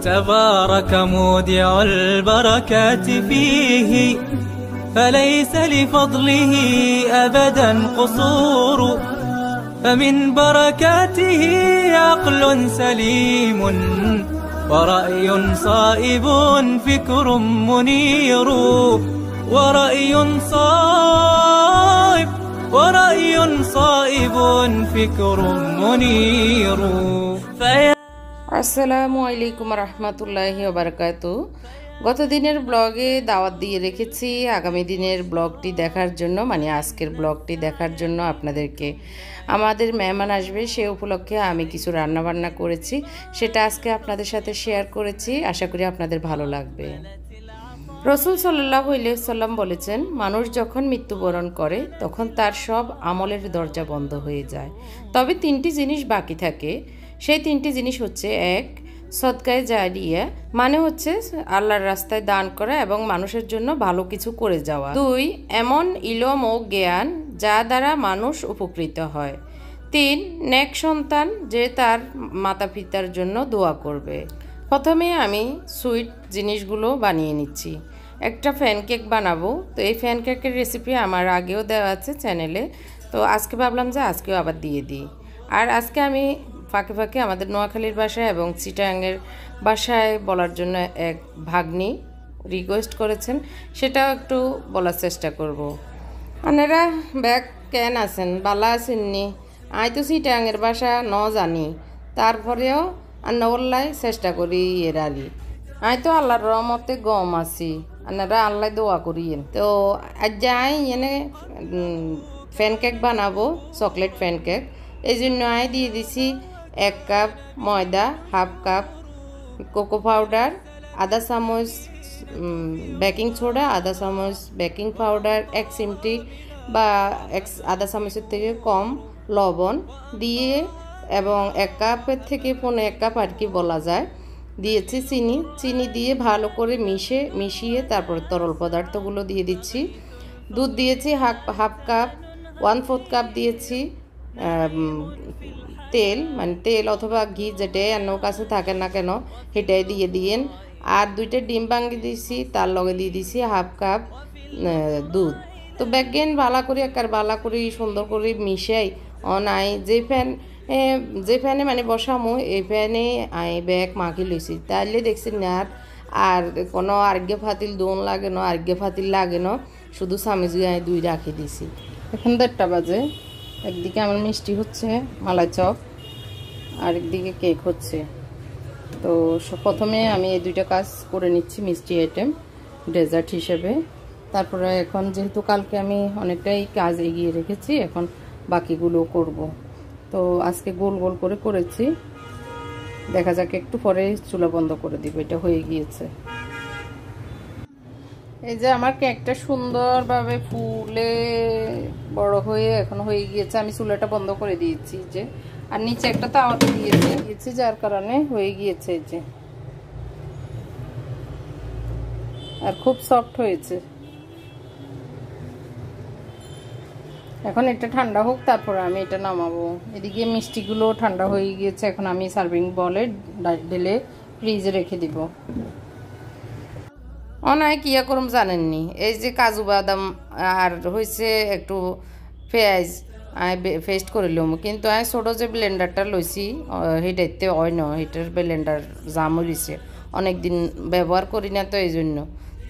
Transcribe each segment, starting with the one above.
تبارك مودع البركات فيه فليس لفضله أبدا قصور فمن بركاته عقل سليم ورأي صائب فكر منير ورأي صائب فكر منير আসসালামু আলাইকুম রহমতুল্লাহি ওয়া বারাকাতুহু। গত দিনের ব্লগে দাওয়াত দিয়ে রেখেছি আগামী দিনের ব্লগটি দেখার জন্য, মানে আজকের ব্লগটি দেখার জন্য আপনাদেরকে। আমাদের মেহমান আসবে সে উপলক্ষে আমি কিছু রান্নাবান্না করেছি, সেটা আজকে আপনাদের সাথে শেয়ার করেছি। আশা করি আপনাদের ভালো লাগবে। রাসূল সাল্লাল্লাহু আলাইহি ওয়াসাল্লাম বলেছেন, মানুষ যখন মৃত্যুবরণ করে তখন তার সব আমলের দরজা বন্ধ হয়ে যায়, তবে তিনটি জিনিস বাকি থাকে। সেই তিনটি জিনিস হচ্ছে, এক, সদকায়ে জারিয়া, মানে হচ্ছে আল্লাহর রাস্তায় দান করা এবং মানুষের জন্য ভালো কিছু করে যাওয়া। দুই, এমন ইলম ও জ্ঞান যা দ্বারা মানুষ উপকৃত হয়। তিন, নেক সন্তান যে তার মাতা পিতার জন্য দোয়া করবে। প্রথমে আমি সুইট জিনিসগুলো বানিয়ে নিচ্ছি। একটা ফ্যান কেক বানাবো, তো এই ফ্যান কেকের রেসিপি আমার আগেও দেওয়া আছে চ্যানেলে, তো আজকে ভাবলাম যে আজকেও আবার দিয়ে দিই। আর আজকে আমি ফাঁকে ফাঁকে আমাদের নোয়াখালীর বাসায় এবং চিটাগাংয়ের বাসায় বলার জন্য এক ভাগ্নি রিকোয়েস্ট করেছেন, সেটাও একটু বলার চেষ্টা করব। আপনারা ব্যাগ কেন আছেন, বালা আছেননি? আই তো চিটাগাংয়ের বাসা ন জানি, তারপরেও আন্নাওয়াল্লাই চেষ্টা করি এর আলি। আই তো আল্লাহর রহমতে গম আছি, আপনারা আল্লাহ দোয়া করিয়েন। তো আজ যাই এনে ফ্যান কেক বানাবো, চকলেট ফ্যান কেক। এই জন্য আই দিয়ে দিছি 1 কাপ ময়দা, হাফ কাপ কোকো পাউডার, আধা চামচ বেকিং সোডা, আধা চামচ বেকিং পাউডার, 1 চিমটি বা আধা চামচের থেকে কম লবণ দিয়ে এবং 1 কাপের থেকে 1.5 কাপ আর কি বলা যায় দিয়েছি চিনি দিয়ে ভালো করে মিশিয়ে তারপর তরল পদার্থগুলো দিয়ে দিচ্ছি। দুধ দিয়েছি হাফ কাপ, 1/4 কাপ দিয়েছি তেল, মানে তেল অথবা ঘি যেটাই আপনার কাছে থাকে না কেন সেটাই দিয়ে দিয়েন। আর 2টা ডিম ভাঙি দিয়েছি, তার লগে দিয়ে দিয়েছি হাফ কাপ দুধ। তো ব্যাগেন ভালো করে ভালো করে সুন্দর করে মিশাই অনাই যে ফ্যানে মানে বসামো এই ফ্যানে আই ব্যাগ মাখি লইছি, তাইলে দেখছি না আর কোনো আর্ঘ্য ফাতিল দোন লাগে না, আর্ঘ্য ফাতিল লাগে না, শুধু চামিচ গায়ে 2 রাখি দিছি। এখন 1:30 বাজে। একদিকে আমার মিষ্টি হচ্ছে মালাই চপ, আর একদিকে কেক হচ্ছে। তো প্রথমে আমি এই 2টা কাজ করে নিচ্ছি মিষ্টি আইটেম ডেজার্ট হিসেবে। তারপরে এখন যেহেতু কালকে আমি অনেকটাই কাজ এগিয়ে রেখেছি, এখন বাকিগুলো করব। তো আজকে গোল গোল করে করেছি, দেখা যাক একটু পরে চুলা বন্ধ করে দিব। এটা হয়ে গিয়েছে। এই যে আমার কেকটা সুন্দরভাবে ফুলে বড় হয়ে এখন হয়ে গিয়েছে। আমি চুলাটা বন্ধ করে দিয়েছি যে, আর নিচে একটা তাওয়াতে দিয়েছি যার কারণে হয়ে গিয়েছে এই যে, আর খুব সফট হয়েছে। এখন এটা ঠান্ডা হোক, তারপরে আমি এটা নামাবো। এদিকে মিষ্টিগুলো ঠান্ডা হয়ে গিয়েছে, এখন আমি সার্ভিং বলে ঢেলে ফ্রিজে রেখে দিব। অনায় কিয়া করম জানেননি, এই যে কাজু বাদাম আর হয়েছে একটু পেঁয়াজ পেস্ট করিলাম, কিন্তু আমি ছোটো যে ব্লেন্ডারটা লইছি সেটাইতে হয় না, সেটার ব্লেন্ডার জাম হয়েছে, অনেকদিন ব্যবহার করি না তো এই জন্য।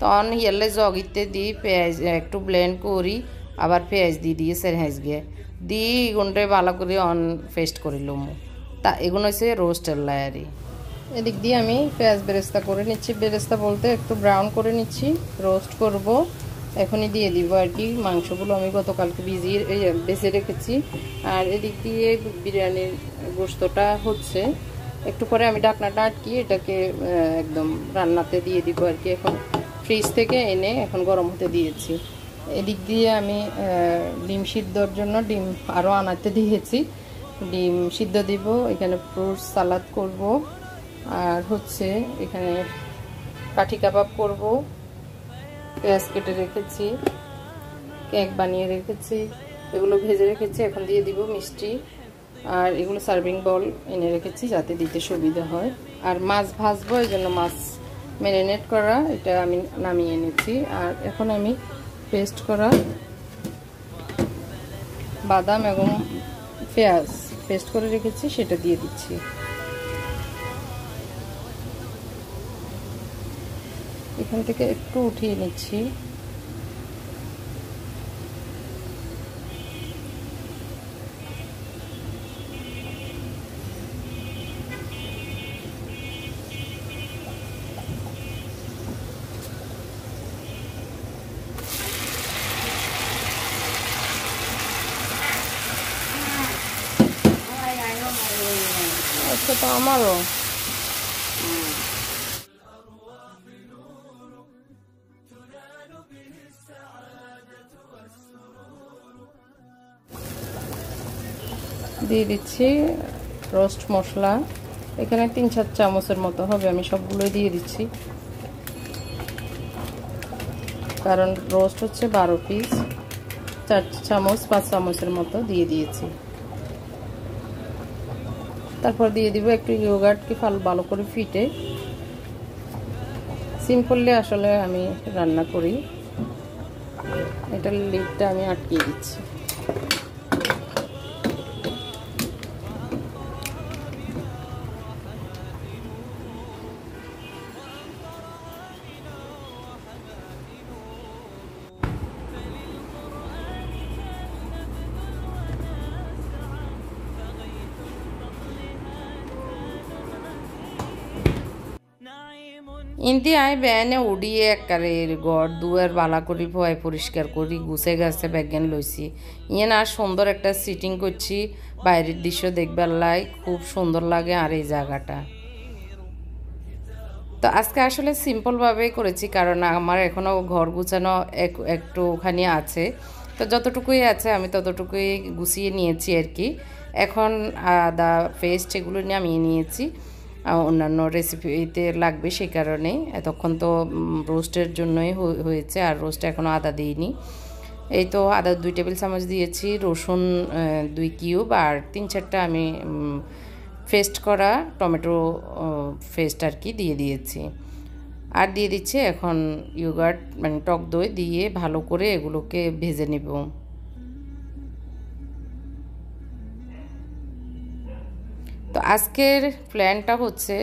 তখন হিয়ালে জগিতে দিই পেঁয়াজ একটু ব্লেন্ড করি, আবার পেঁয়াজ দিয়ে সেরহাইজ গিয়ে দিয়ে এগুনটাই ভালো করে পেস্ট করিলাম। তা এগুলো হচ্ছে রোস্টের লায়ারি। এদিক দিয়ে আমি পেঁয়াজ বেরেস্তা করে নিচ্ছি, বেরেস্তা বলতে একটু ব্রাউন করে নিচ্ছি, রোস্ট করব। এখনই দিয়ে দিব আর কি। মাংসগুলো আমি গতকালকে বেছে রেখেছি। আর এদিক দিয়ে বিরিয়ানির গোশতটা হচ্ছে, একটু পরে আমি ঢাকনাটা আটকিয়ে এটাকে একদম রান্নাতে দিয়ে দিব আর কি। এখন ফ্রিজ থেকে এনে এখন গরম হতে দিয়েছি। এদিক দিয়ে আমি ডিম সিদ্ধর জন্য ডিম আরও আনাতে দিয়েছি, ডিম সিদ্ধ দিব। এখানে ফ্রুটস সালাদ করব, আর হচ্ছে এখানে কাঠি কাবাব করব, পেঁয়াজ কেটে রেখেছি, কেক বানিয়ে রেখেছি, এগুলো ভেজে রেখেছি। এখন দিয়ে দিব মিষ্টি, আর এগুলো সার্ভিং বল এনে রেখেছি যাতে দিতে সুবিধা হয়। আর মাছ ভাজবো, এই জন্য মাছ ম্যারিনেট করা এটা আমি নামিয়ে এনেছি। আর এখন আমি পেস্ট করা বাদাম এবং পেঁয়াজ পেস্ট করে রেখেছি সেটা দিয়ে দিচ্ছি। এখান থেকে একটু উঠিয়ে নিচ্ছি। আচ্ছা, তো আমারও দিয়ে দিচ্ছি রোস্ট মশলা। এখানে 3-4 চামচের মতো হবে, আমি সবগুলোই দিয়ে দিচ্ছি কারণ রোস্ট হচ্ছে 12 পিস। 4 চামচ 5 চামচের মতো দিয়ে দিয়েছি। তারপর দিয়ে দিব একটু ইয়োগার্টকে ভালো করে ফিটে। সিম্পলি আসলে আমি রান্না করি। এটার লিডটা আমি আটকিয়ে দিচ্ছি। ইন্দি আই বেনে উড়িয়ে একবারে ঘর দুয়ার বালা করি ভয় পরিষ্কার করি গুছে গাছে ব্যাগেন লইছি। ইয়ে না সুন্দর একটা সিটিং করছি, বাইরের দৃশ্য দেখবার লাই খুব সুন্দর লাগে। আর এই জায়গাটা তো আজকে আসলে সিম্পলভাবেই করেছি কারণ আমার এখনও ঘর গুছানো একটুখানি আছে। তো যতটুকুই আছে আমি ততটুকুই গুছিয়ে নিয়েছি আর কি। এখন আদা পেস্ট এগুলো নিয়ে আমি নিয়েছি, অন্যান্য রেসিপিতে লাগবে সেই কারণে। এতক্ষণ তো রোস্টের জন্যই হয়েছে, আর রোস্টে এখনও আদা দিইনি। এই তো আদা 2 টেবিল চামচ দিয়েছি, রসুন 2 কিউব, আর 3-4টা আমি পেস্ট করা টমেটো পেস্ট আর কি দিয়ে দিয়েছি। আর দিয়ে দিচ্ছি এখন ইয়োগার্ট মানে টক দই দিয়ে ভালো করে এগুলোকে ভেজে নেব। তো আজকের প্ল্যানটা হচ্ছে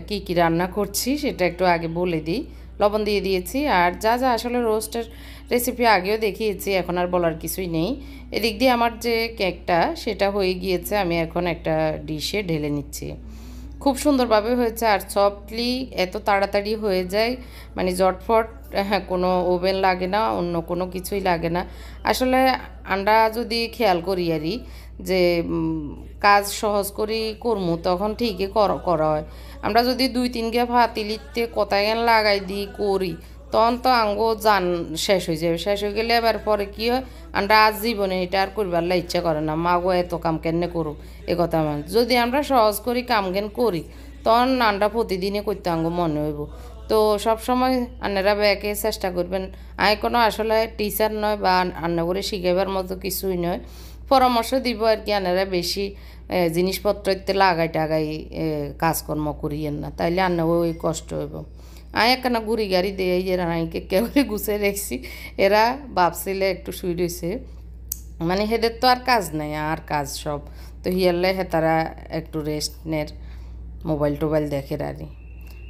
কি কি রান্না করছি সেটা একটু আগে বলে দিই। লবণ দিয়ে দিয়েছি, আর যা যা আসলে রোস্টের রেসিপি আগেও দেখিয়েছি, এখন আর বলার কিছুই নেই। এদিক দিয়ে আমার যে কেকটা সেটা হয়ে গিয়েছে, আমি এখন একটা ডিশে ঢেলে নিচ্ছি। খুব সুন্দরভাবে হয়েছে আর সফটলি এত তাড়াতাড়ি হয়ে যায়, মানে জটফট। হ্যাঁ, কোনো ওভেন লাগে না, অন্য কোনো কিছুই লাগে না। আসলে আমরা যদি খেয়াল করি আরই যে কাজ সহজ করে করমু তখন ঠিকই করা হয়। আমরা যদি 2-3 গা ভাতিলিতে কতাগান লাগাই দিই করি তখন তো আঙ্গো জান শেষ হয়ে যাবে। শেষ হয়ে গেলে এবার পরে কী হয়, আমরা আজ জীবনে এটা আর করবার ইচ্ছা করে না, মাগো এত কাম কেনে করো এ কথা মান। যদি আমরা সহজ করি কাম কেন করি তখন আমরা প্রতিদিনে করতে আঙ্গো মনে হইব। তো সবসময় আন্নারা ব্যাকে চেষ্টা করবেন। আমি কোনো আসলে টিচার নয় বা আন্না করে শিখাইবার মতো কিছুই নয়, পরামর্শ দিব আর কি। আন্নারা বেশি জিনিসপত্র লাগাই টাগাই কাজকর্ম করিয়েন না, তাইলে আন্না ওই কষ্ট হইব। আমি একখানা গুড়ি গাড়ি দিয়ে এই যে রানাইকে কেবলে গুছিয়ে রেখছি। এরা ভাবছিলে একটু শুই রয়েছে, মানে হেদের তো আর কাজ নাই, আর কাজ সব তো হিয়ারলে তারা একটু রেস্ট নের, মোবাইল টোবাইল দেখে রানি।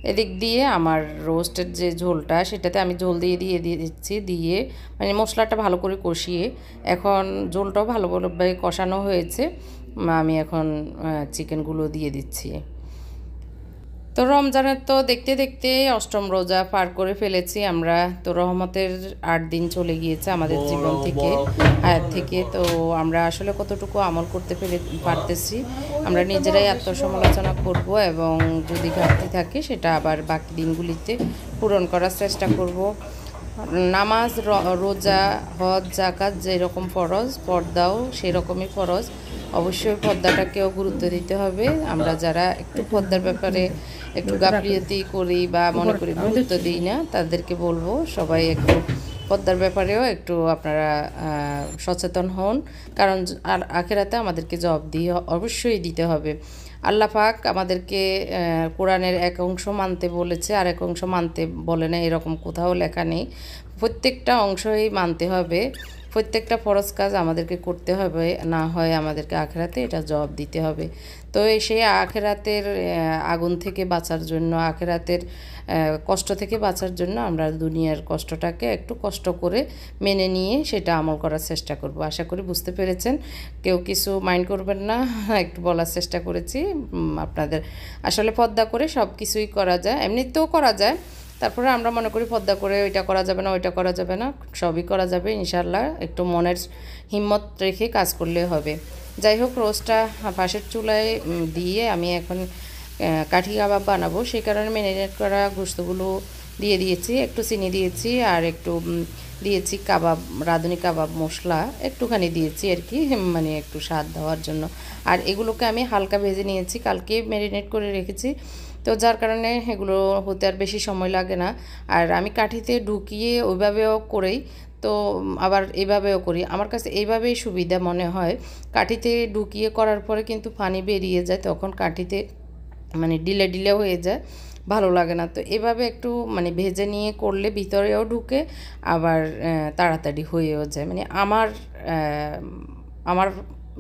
এদিক দিয়ে আমার রোস্টের যে ঝোলটা সেটাতে আমি ঝোল দিয়ে দিচ্ছি, দিয়ে মানে মশলাটা ভালো করে কষিয়ে এখন ঝোলটাও ভালোভাবে কষানো হয়েছে। আমি এখন চিকেনগুলো দিয়ে দিচ্ছি। তো রমজানের তো দেখতে দেখতে অষ্টম রোজা পার করে ফেলেছি আমরা। তো রহমতের 8 দিন চলে গিয়েছে আমাদের জীবন থেকে, হায়াত থেকে। তো আমরা আসলে কতটুকু আমল করতে পারতেছি আমরা নিজেরাই আত্মসমালোচনা করব, এবং যদি ঘাটতি থাকে সেটা আবার বাকি দিনগুলিতে পূরণ করার চেষ্টা করব। নামাজ, রোজা, হজ, জাকাত যেরকম ফরজ, পর্দাও সেরকমই ফরজ। অবশ্যই পর্দাটাকেও গুরুত্ব দিতে হবে। আমরা যারা একটু পর্দার ব্যাপারে একটু গাফিলতি করি বা মনে করি গুরুত্ব দিই না, তাদেরকে বলবো সবাই একটু পর্দার ব্যাপারেও একটু আপনারা সচেতন হন, কারণ আর আখেরাতে আমাদেরকে জবাবদিহি অবশ্যই দিতে হবে। আল্লাহ পাক আমাদেরকে কোরআনের এক অংশ মানতে বলেছে, আর এক অংশ মানতে বলে না, এরকম কোথাও লেখা নেই। প্রত্যেকটা অংশই মানতে হবে, প্রত্যেকটা ফরজ কাজ আমাদেরকে করতে হবে, না হয় আমাদেরকে আখেরাতে এটা জবাব দিতে হবে। তো সেই আখেরাতের আগুন থেকে বাঁচার জন্য, আখেরাতের কষ্ট থেকে বাঁচার জন্য আমরা দুনিয়ার কষ্টটাকে একটু কষ্ট করে মেনে নিয়ে সেটা আমল করার চেষ্টা করব। আশা করি বুঝতে পেরেছেন, কেউ কিছু মাইন্ড করবেন না, একটু বলার চেষ্টা করেছি আপনাদের। আসলে পর্দা করে সব কিছুই করা যায়, এমনিতেও করা যায়, তারপরে আমরা মনে করি পর্দা করে ওইটা করা যাবে না, ওইটা করা যাবে না, সবই করা যাবে ইনশাল্লাহ। একটু মনের হিম্মত রেখে কাজ করলে হবে। যাই হোক, রোস্টটা পাশের চুলায় দিয়ে আমি এখন কাঠি কাবাব বানাবো, সেই কারণে ম্যারিনেট করা গোশতগুলো দিয়ে দিয়েছি, একটু চিনি দিয়েছি, আর একটু দিয়েছি কাবাব, রাঁধুনি কাবাব মশলা একটুখানি দিয়েছি আর কি, মানে একটু স্বাদ দেওয়ার জন্য। আর এগুলোকে আমি হালকা ভেজে নিয়েছি, কালকে ম্যারিনেট করে রেখেছি, তো যার কারণে এগুলো হতে আর বেশি সময় লাগে না। আর আমি কাঠিতে ঢুকিয়ে ওইভাবেও করেই, তো আবার এইভাবেও করি, আমার কাছে এইভাবেই সুবিধা মনে হয়। কাঠিতে ঢুকিয়ে করার পরে কিন্তু পানি বেরিয়ে যায়, তখন কাঠিতে মানে ডিলে ডিলে হয়ে যায়, ভালো লাগে না। তো এভাবে একটু মানে ভেজে নিয়ে করলে ভিতরেও ঢুকে, আবার তাড়াতাড়ি হয়েও যায়। মানে আমার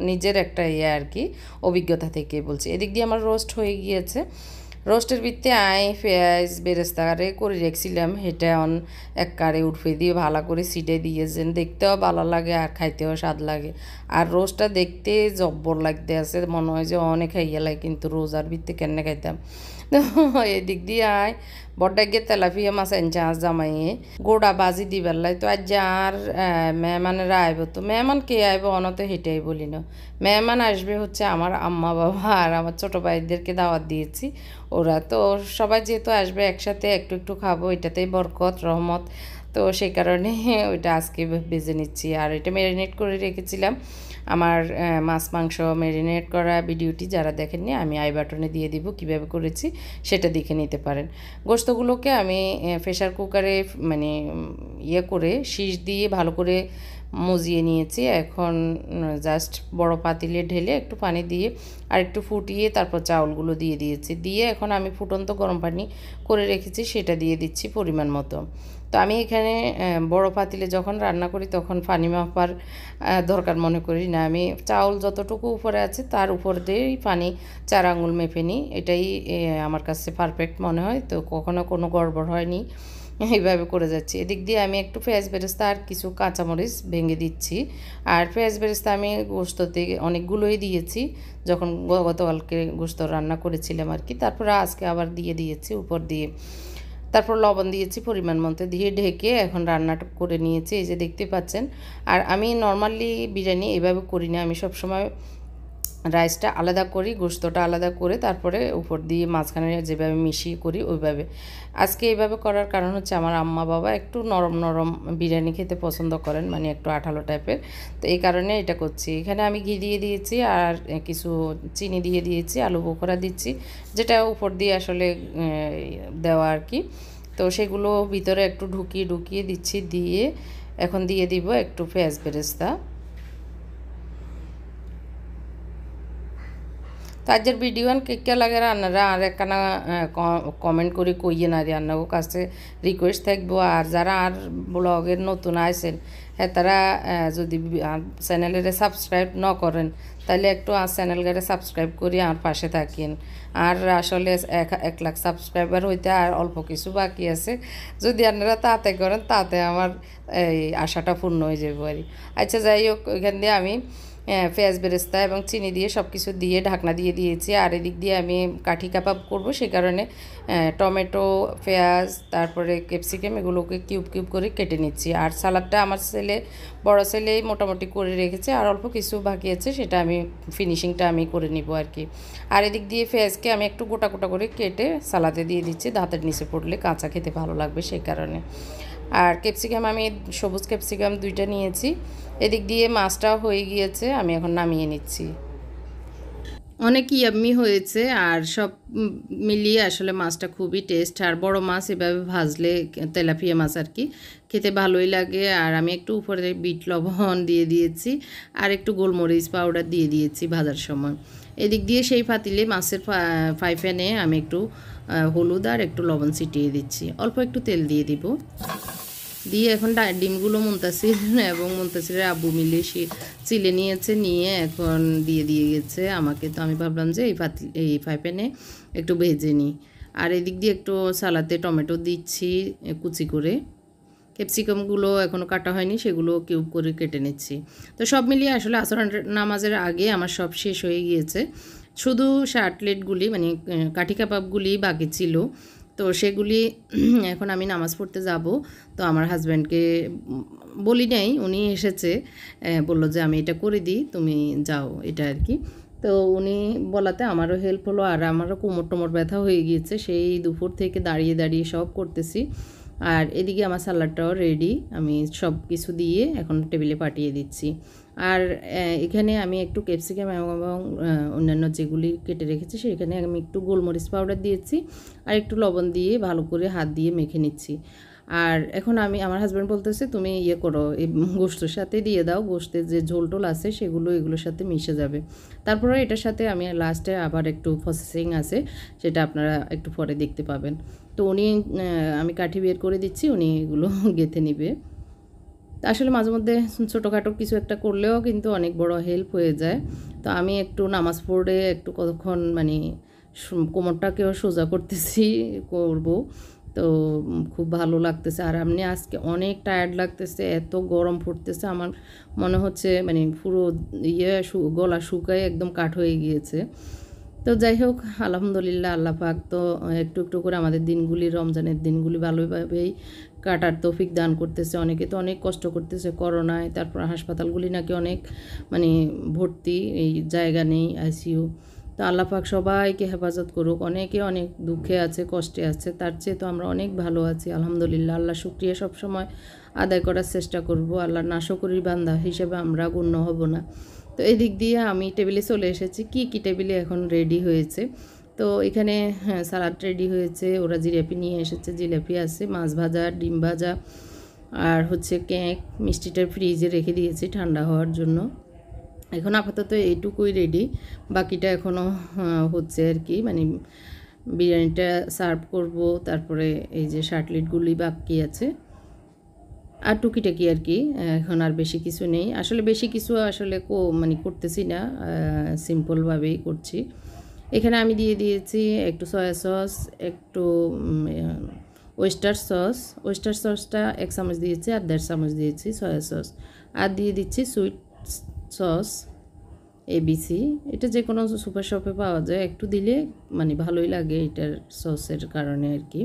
নিজের একটা আর কি অভিজ্ঞতা থেকে বলছি। এদিক দিয়ে আমার রোস্ট হয়ে গিয়েছে। রোস্টের ভিত্তি পেঁয়াজ বেরেস্তারে করে রেখেছিলাম, এটা এক কারে উঠে দিয়ে ভালো করে সিটে দিয়েছেন, দেখতেও ভালো লাগে আর খাইতেও স্বাদ লাগে। আর রোস্টটা দেখতে জব্বর লাগতে আছে, মনে হয় যে অনেক খাইয়া লাগে, কিন্তু রোজার ভিত্তি কেন খাইতাম। তো এদিক দিয়ে বড্ডা গিয়ে তেলাপিয়া মাছ আনছে আজ জামাইয়ে, গোড়া বাজি দিবার লাই। তো আজ যে আর মেহমানেরা আইব, তো মেহমান কে আইব অনত হেঁটেই বলি না, মেহমান আসবে হচ্ছে আমার আম্মা বাবা আর আমার ছোটো ভাইদেরকে দাওয়াত দিয়েছি। ওরা তো সবাই যেহেতু আসবে একসাথে একটু একটু খাবো, এটাতেই বরকত রহমত। তো সেই কারণে ওইটা আজকে বেজে নিচ্ছি। আর এটা ম্যারিনেট করে রেখেছিলাম, আমার মাছ মাংস ম্যারিনেট করা ভিডিওটি যারা দেখেননি আমি আই বাটনে দিয়ে দিব, কিভাবে করেছি সেটা দেখে নিতে পারেন। গোশতগুলোকে আমি প্রেশার কুকারে মানে করে শীষ দিয়ে ভালো করে মজিয়ে নিয়েছি। এখন জাস্ট বড় পাতিলে ঢেলে একটু পানি দিয়ে আর একটু ফুটিয়ে তারপর চাউলগুলো দিয়ে দিয়েছি, দিয়ে এখন আমি ফুটন্ত গরম পানি করে রেখেছি সেটা দিয়ে দিচ্ছি পরিমাণ মতো। তো আমি এখানে বড় পাতিলে যখন রান্না করি তখন পানি মাপার দরকার মনে করি না, আমি চাউল যতটুকু উপরে আছে তার উপর দিয়েই পানি 4 আঙুল মেপে নিই, এটাই আমার কাছে পারফেক্ট মনে হয়। তো কখনো কোনো গড়বড় হয়নি, এইভাবে করে যাচ্ছি। এদিক দিয়ে আমি একটু পেঁয়াজ বেরেস্তা আর কিছু কাঁচামরিচ ভেঙে দিচ্ছি। আর পেঁয়াজ বেরেস্তা আমি গোশততে অনেকগুলোই দিয়েছি, যখন গতকালকে গোশত রান্না করেছিলাম আর কি, তারপরে আজকে আবার দিয়ে দিয়েছি উপর দিয়ে। তারপর লবণ দিয়েছি পরিমাণ মতো, দিয়ে ঢেকে এখন রান্নাটা করে নিয়েছি, এই যে দেখতে পাচ্ছেন। আর আমি নর্মালি বিরিয়ানি এভাবে করি না, আমি সবসময় রাইসটা আলাদা করি, গোশতটা আলাদা করে তারপরে উপর দিয়ে মাঝখানে যেভাবে মিশিয়ে করি ওইভাবে। আজকে এইভাবে করার কারণ হচ্ছে আমার আম্মা বাবা একটু নরম নরম বিরিয়ানি খেতে পছন্দ করেন, মানে একটু আঠালো টাইপের, তো এই কারণে এটা করছি। এখানে আমি ঘি দিয়ে দিয়েছি আর কিছু চিনি দিয়ে দিয়েছি, আলু বোখরা দিচ্ছি, যেটা উপর দিয়ে আসলে দেওয়া আর কি। তো সেগুলো ভিতরে একটু ঢুকিয়ে দিচ্ছি, দিয়ে এখন দিয়ে দিব একটু পেঁয়াজ বেরেস্তা। তো আজকের ভিডিও কে লাগে রান্নারা আর একখানা কমেন্ট করে কইয়ে না রান্নাগো কাছে রিকোয়েস্ট থাকবো। আর যারা আর ব্লগের নতুন আছেন হ্যাঁ, তারা যদি চ্যানেলের সাবস্ক্রাইব ন করেন তাহলে একটু আর চ্যানেলগারে সাবস্ক্রাইব করি আর পাশে থাকেন। আর আসলে 1 লাখ সাবস্ক্রাইবার হইতে আর অল্প কিছু বাকি আছে, যদি আপনারা তাতে করেন তাতে আমার এই আশাটা পূর্ণ হয়ে যাবে আর। আচ্ছা যাই হোক, ওইখান দিয়ে আমি পেঁয়াজ বেরেস্তা এবং চিনি দিয়ে সব কিছু দিয়ে ঢাকনা দিয়ে দিয়েছি। আর এদিক দিয়ে আমি কাঠি কাবাব করব, সে কারণে টমেটো, পেঁয়াজ, তারপরে ক্যাপসিকাম এগুলোকে কিউব করে কেটে নিচ্ছি। আর সালাডটা আমার বড় ছেলেই মোটামুটি করে রেখেছে, আর অল্প কিছু বাকি আছে, সেটা আমি ফিনিশিংটা আমি করে নিব আর কি। আর এদিক দিয়ে পেঁয়াজকে আমি একটু গোটা করে কেটে সালাদে দিয়ে দিচ্ছি, দাঁতের নিচে পড়লে কাঁচা খেতে ভালো লাগবে সেই কারণে। আর ক্যাপসিকাম আমি সবুজ ক্যাপসিকাম 2টা নিয়েছি। এদিক দিয়ে মাছটাও হয়ে গিয়েছে, আমি এখন নামিয়ে নিচ্ছি। অনেক ইয়াম্মি হয়েছে। আর সব মিলিয়ে আসলে মাছটা খুবই টেস্ট। আর বড় মাছ এভাবে ভাজলে, তেলাপিয়া মাছ আর কি, খেতে ভালোই লাগে। আর আমি একটু উপরে বিট লবণ দিয়ে দিয়েছি, আর একটু গোলমরিচ পাউডার দিয়ে দিয়েছি ভাজার সময়। এদিক দিয়ে সেই পাতিলে মাছের ফ্রাই প্যানে আমি একটু হলুদ আর একটু লবণ ছিটিয়ে দিচ্ছি, অল্প একটু তেল দিয়ে দিব। দিয়ে এখন ডিমগুলো মুনতাসির এবং মুনতাসিরের আব্বু মিলে চিলে নিয়েছে, নিয়ে এখন দিয়ে গেছে আমাকে। তো আমি ভাবলাম যে এই ফ্রাই প্যানে একটু ভেজে নিই। আর এদিক দিয়ে একটু সালাতে টমেটো দিচ্ছি কুচি করে। ক্যাপসিকামগুলো এখনও কাটা হয়নি, সেগুলো কিউব করে কেটে নিচ্ছি। তো সব মিলিয়ে আসলে আসর নামাজের আগে আমার সব শেষ হয়ে গিয়েছে। শুধু শার্টলেটগুলি মানে কাঠি কাবাবগুলি বাকি ছিল। তো সেগুলি এখন আমি নামাজ পড়তে যাব। তো আমার হাজব্যান্ডকে বলি নাই, উনি এসেছে, বলল যে আমি এটা করে দিই, তুমি যাও, এটা আর কি। তো উনি বলাতে আমারও হেল্প হলো। আর আমারও কোমর টোমর ব্যথা হয়ে গিয়েছে, সেই দুপুর থেকে দাঁড়িয়ে দাঁড়িয়ে সব করতেছি। আর এদিকে আমার সালাডটাও রেডি, আমি সব কিছু দিয়ে এখন টেবিলে পাঠিয়ে দিচ্ছি। আর এখানে আমি একটু ক্যাপসিকাম এবং অন্যান্য যেগুলি কেটে রেখেছি সেখানে আমি একটু গোলমরিচ পাউডার দিয়েছি, আর একটু লবণ দিয়ে ভালো করে হাত দিয়ে মেখে নিচ্ছি। আর এখন আমার হাজব্যান্ড বলতেছে তুমি করো, এই গোশতের সাথে দিয়ে দাও, গোশতের যে ঝোল টোল আছে সেগুলো এগুলোর সাথে মিশে যাবে। তারপরে এটার সাথে আমি লাস্টে আবার একটু প্রসেসিং আছে, সেটা আপনারা একটু পরে দেখতে পাবেন। তো আমি কাঠি বের করে দিচ্ছি, উনি এগুলো গেঁথে নিবে। আসলে মাঝে মধ্যে ছোটোখাটো কিছু একটা করলেও কিন্তু অনেক বড় হেল্প হয়ে যায়। তো আমি একটু নামাজ পড়ে একটু কতক্ষণ মানে কোমরটাকেও সোজা করব। তো খুব ভালো লাগতেছে। আর এমনি আজকে অনেক টায়ার্ড লাগতেছে, এত গরম পড়তেছে, আমার মনে হচ্ছে মানে পুরো গলা শুকায় একদম কাঠ হয়ে গিয়েছে। তো যাই হোক, আলহামদুলিল্লাহ, আল্লাহ পাক তো একটু একটু করে আমাদের দিনগুলি, রমজানের দিনগুলি ভালোভাবেই কাটার তৌফিক দান করতেছে। অনেকে তো অনেক কষ্ট করতেছে করোনায়, তারপর হাসপাতালগুলি নাকি অনেক মানে ভর্তি, এই জায়গা নেই, আইসিইউ। তো আল্লাহ পাক সবাইকে হেফাজত করুক। অনেকে অনেক দুঃখে আছে, কষ্টে আছে, তার চেয়ে তো আমরা অনেক ভালো আছি আলহামদুলিল্লাহ। আল্লাহ শুকরিয়া সবসময় আদায় করার চেষ্টা করব। আল্লাহর নাশকরির বান্দা হিসেবে আমরা গণ্য হব না। তো এই দিক দিয়ে আমি টেবিলে চলে এসেছি। কি টেবিলে এখন রেডি হয়েছে, তো এখানে সালাড রেডি হয়েছে, ওরা জিলাপি নিয়ে এসেছে, জিলাপি আছে, মাছ ভাজা, ডিম ভাজা, আর হচ্ছে কেক। মিষ্টিটা ফ্রিজে রেখে দিয়েছি ঠান্ডা হওয়ার জন্য। এখন আপাতত এইটুকুই রেডি, বাকিটা এখনও হচ্ছে আর কি, মানে বিরিয়ানিটা সার্ভ করব। তারপরে এই যে শার্টলেটগুলি বাকি আছে, আর টুকিটাকি আর কি, এখন আর বেশি কিছু নেই। আসলে বেশি কিছু মানে করতেছি না, সিম্পলভাবেই করছি। এখানে আমি দিয়ে দিয়েছি একটু সয়া সস, একটু ওয়েস্টার সসটা 1 চামচ দিয়েছি, আর 1.5 চামচ দিয়েছি সয়া সস, আর দিয়ে দিচ্ছি সুইট সস ABC। এটা যে কোনো সুপার শপে পাওয়া যায়, একটু দিলে মানে ভালোই লাগে এটার সসের কারণে আর কি।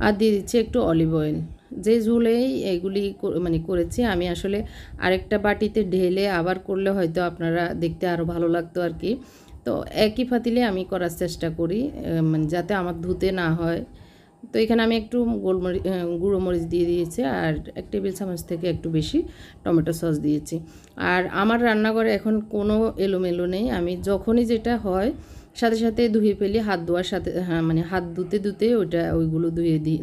আর দিয়ে দিচ্ছি একটু অলিভ অয়েল। যে ঝোলেই এগুলি মানে করেছি আমি, আসলে আরেকটা বাটিতে ঢেলে আবার করলে হয়তো আপনারা দেখতে আরও ভালো লাগতো আর কি। তো একই পাতিলে আমি করার চেষ্টা করি, মানে যাতে আমার ধুতে না হয়। তো এখানে আমি একটু গুঁড়ো মরিচ দিয়ে দিয়েছি, আর 1 টেবিল চামচ থেকে একটু বেশি টমেটো সস দিয়েছি। আর আমার রান্নাঘরে এখন কোনো এলোমেলো নেই, আমি যখনই যেটা হয় সাথে সাথে ধুয়ে ফেলি, হাত ধোয়ার সাথে, মানে হাত ধুতে ওইগুলো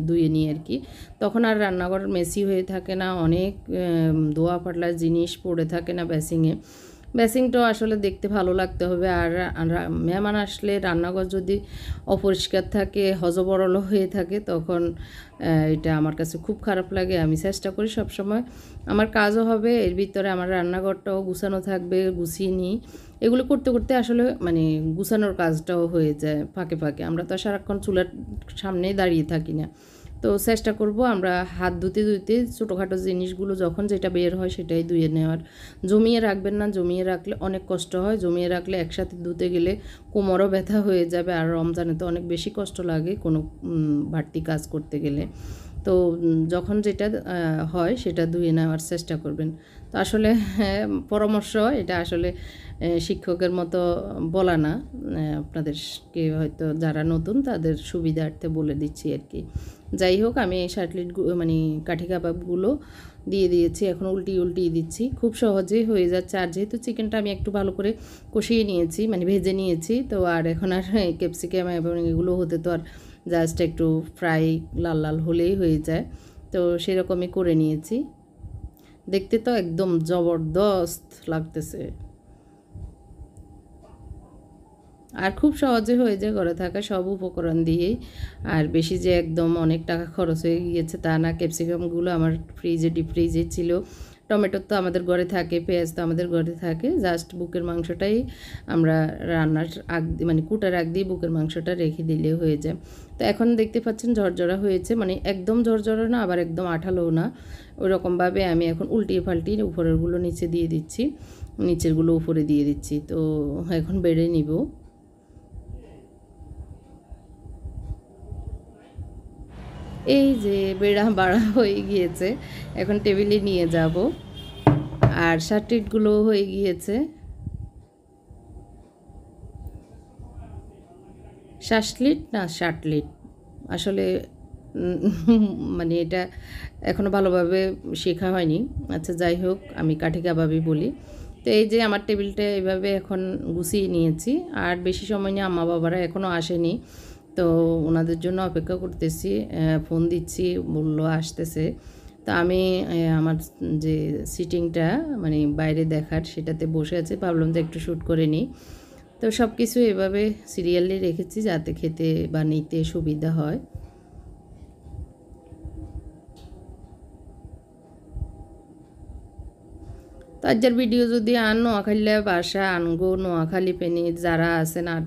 ধুয়ে নিই আর কি। তখন আর রান্নাঘর মেসি হয়ে থাকে না, অনেক ধোয়া পাতলার জিনিস পড়ে থাকে না বেসিংটাও আসলে দেখতে ভালো লাগতে হবে। আর মেহমান আসলে রান্নাঘর যদি অপরিষ্কার থাকে, হজবরল হয়ে থাকে, তখন এটা আমার কাছে খুব খারাপ লাগে। আমি চেষ্টা করি সবসময় আমার কাজও হবে, এর ভিতরে আমার রান্নাঘরটাও গুছানো থাকবে, গুছিয়ে নিই। এগুলো করতে করতে আসলে মানে গুছানোর কাজটাও হয়ে যায় ফাঁকে ফাঁকে। আমরা তো সারাক্ষণ চুলার সামনেই দাঁড়িয়ে থাকি না। তো চেষ্টা করব আমরা হাত ধুতে ছোটোখাটো জিনিসগুলো যখন যেটা বের হয় সেটাই ধুয়ে নেওয়ার। জমিয়ে রাখবেন না, জমিয়ে রাখলে অনেক কষ্ট হয়। জমিয়ে রাখলে একসাথে ধুতে গেলে কোমরও ব্যথা হয়ে যাবে, আর রমজানে তো অনেক বেশি কষ্ট লাগে কোনো বাড়তি কাজ করতে গেলে। তো যখন যেটা হয় সেটা ধুয়ে নেওয়ার চেষ্টা করবেন। তো আসলে পরামর্শ এটা আসলে শিক্ষকের মতো বলা না, আপনাদেরকে হয়তো যারা নতুন তাদের সুবিধার্থে বলে দিচ্ছি আর কি। যাই হোক, আমি এই শার্টলেট মানে কাঠি কাবাবগুলো দিয়ে দিয়েছি, এখন উল্টিয়ে দিচ্ছি, খুব সহজেই হয়ে যাচ্ছে। আর যেহেতু চিকেনটা আমি একটু ভালো করে কষিয়ে নিয়েছি, মানে ভেজে নিয়েছি, তো আর এখন আর ক্যাপসিকাম এবং এগুলো হতে তো আর জাস্ট একটু ফ্রাই লাল লাল হলেই হয়ে যায়, তো সেরকমই করে নিয়েছি। দেখতে তো একদম জবরদস্ত লাগতেছে, আর খুব সহজে হয়ে যায় ঘরে থাকা সব উপকরণ দিয়েই। আর বেশি যে একদম অনেক টাকা খরচ হয়ে গিয়েছে তা না। ক্যাপসিকামগুলো আমার ডিপ ফ্রিজে ছিল, টমেটো তো আমাদের ঘরে থাকে, পেঁয়াজ তো আমাদের ঘরে থাকে, জাস্ট বুকের মাংসটাই আমরা রান্নার মানে কুটার আগ দিয়ে বুকের মাংসটা রেখে দিলে হয়ে যায়। তো এখন দেখতে পাচ্ছেন ঝরঝরা হয়েছে, মানে একদম ঝরঝরা না আবার একদম আঠালো না, ওইরকমভাবে আমি এখন উল্টিয়ে পাল্টিয়ে উপরেরগুলো নিচে দিয়ে দিচ্ছি, নিচেরগুলো উপরে দিয়ে দিচ্ছি। তো এখন বেড়ে নিব। এই যে বেড়া বাড়া হয়ে গিয়েছে, এখন টেবিলে নিয়ে যাব। আর শার্টলেটগুলো হয়ে গিয়েছে, শার্টলেট আসলে মানে এটা এখনও ভালোভাবে শেখা হয়নি। আচ্ছা যাই হোক, আমি কাঠি কাবাবই বলি। তো এই যে আমার টেবিলটা এভাবে এখন গুছিয়ে নিয়েছি, আর বেশি সময় নিয়ে আম্মা বাবারা এখনও আসেনি, তো ওনাদের জন্য অপেক্ষা করতেছি, ফোন দিচ্ছি, বললো আসতেছে। তো আমি আমার যে সিটিংটা মানে বাইরে দেখার সেটাতে বসে আছে, ভাবলাম যে একটু শ্যুট করে নিই। তো সব কিছু এভাবে সিরিয়ালি রেখেছি যাতে খেতে বা নিতে সুবিধা হয়। তো আজকের ভিডিও যদি নোয়াখালী বাসা আনগো নোয়াখালী পেনি যারা আছেন আর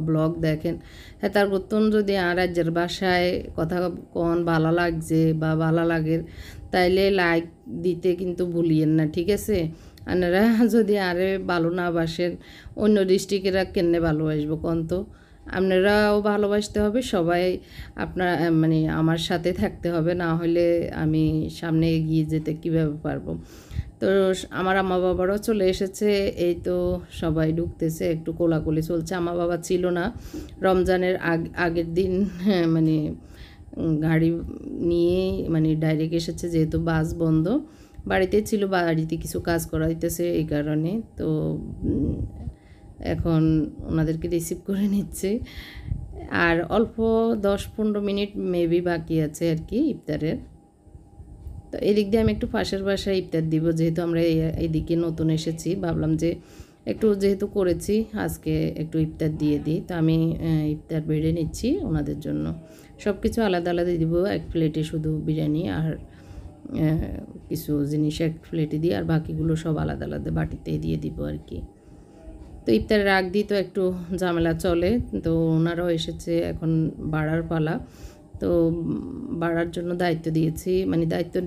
ব্লগ দেখেন, হ্যাঁ তার গতন যদি আর রাজ্যের বাসায় কথা কন ভালো লাগছে বা ভালো লাগে তাইলে লাইক দিতে কিন্তু ভুলিয়েন না, ঠিক আছে? আপনারা যদি আরে ভালো না বাসেন, অন্য ডিস্ট্রিক্টেরা কেনে ভালোবাসবো কোন? তো আপনারাও ভালোবাসতে হবে, সবাই আপনার মানে আমার সাথে থাকতে হবে, না হলে আমি সামনে এগিয়ে যেতে কীভাবে পারবো? তো আমার আম্মা বাবারাও চলে এসেছে, এই তো সবাই ঢুকতেছে, একটু কোলাকুলি চলছে। আম্মা বাবা ছিল না রমজানের আগের দিন, মানে গাড়ি নিয়ে মানে ডাইরেক্ট এসেছে, যেহেতু বাস বন্ধ, বাড়িতে ছিল, বাড়িতে কিছু কাজ করাইতেছে এই কারণে। তো এখন ওনাদেরকে রিসিভ করে নিচ্ছে, আর অল্প 10-15 মিনিট মেবি বাকি আছে আর কি ইফতারের। তো এদিক দিয়ে আমি একটু পাশের বাসায় ইফতার দিব, যেহেতু আমরা এইদিকে নতুন এসেছি, ভাবলাম যে একটু যেহেতু করেছি আজকে একটু ইফতার দিয়ে দিই। তো আমি ইফতার বেড়ে নিচ্ছি ওনাদের জন্য, সব কিছু আলাদা আলাদা দিব, এক প্লেটে শুধু বিরিয়ানি আর কিছু জিনিস এক প্লেটে দিই, আর বাকিগুলো সব আলাদা আলাদা বাটিতে দিয়ে দিব আর কি। তো ইফতারের আগ দিয়ে তো একটু ঝামেলা চলে, তো ওনারাও এসেছে, এখন বাড়ার পালা। তো বাড়ার জন্য দায়িত্ব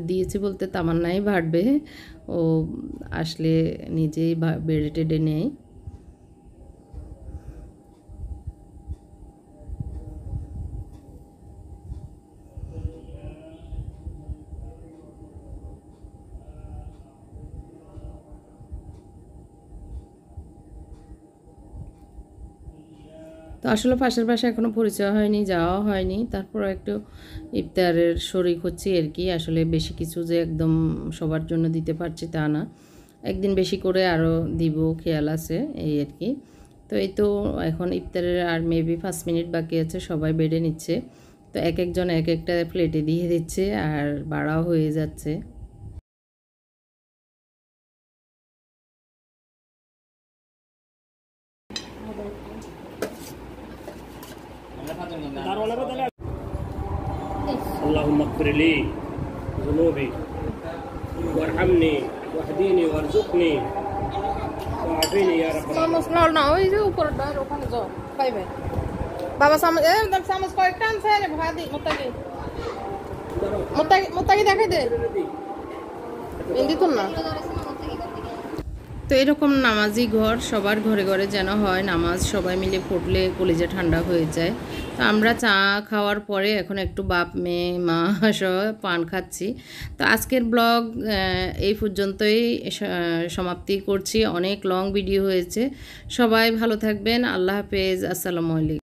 দিয়েছি বলতে তামান্নাই বাড়বে, ও আসলে নিজেই বেড়ে টেডে নেয়। তো আসলে পাশের বাসায় এখনও পরিচয় হয়নি, যাওয়া হয়নি, তারপর একটু ইফতারের শরিক হচ্ছি আর কি। আসলে বেশি কিছু যে একদম সবার জন্য দিতে পারছি তা না, একদিন বেশি করে আরও দিব খেয়াল আছে এই আর কি। তো এই তো এখন ইফতারের আর মেবি 5 মিনিট বাকি আছে, সবাই বেড়ে নিচ্ছে, তো এক একজন এক একটা প্লেটে দিয়ে দিচ্ছে আর বাড়াও হয়ে যাচ্ছে। اللهم اغفر لي ذنوبي وارحمني واهديني وارزقني وعافيني يا رب العالمين। না ওই যে উপরটা ওখানে যাও খাইবে বাবা, চামচ কয়েকটা আনছে রে ভাদি, মোত্তাকি দেখাই দে, ইন্দি তো না। তো এরকম নামাজি ঘর সবার ঘরে ঘরে যেন হয়, নামাজ সবাই মিলে পড়লে কলিজা ঠান্ডা হয়ে যায়। তো আমরা চা খাওয়ার পরে এখন একটু বাপ মেয়ে মা সহ পান খাচ্ছি। তো আজকের ব্লগ এই পর্যন্তই সমাপ্তি করছি। অনেক লং ভিডিও হয়েছে। সবাই ভালো থাকবেন। আল্লাহ হাফেজ। আসসালামু আলাইকুম।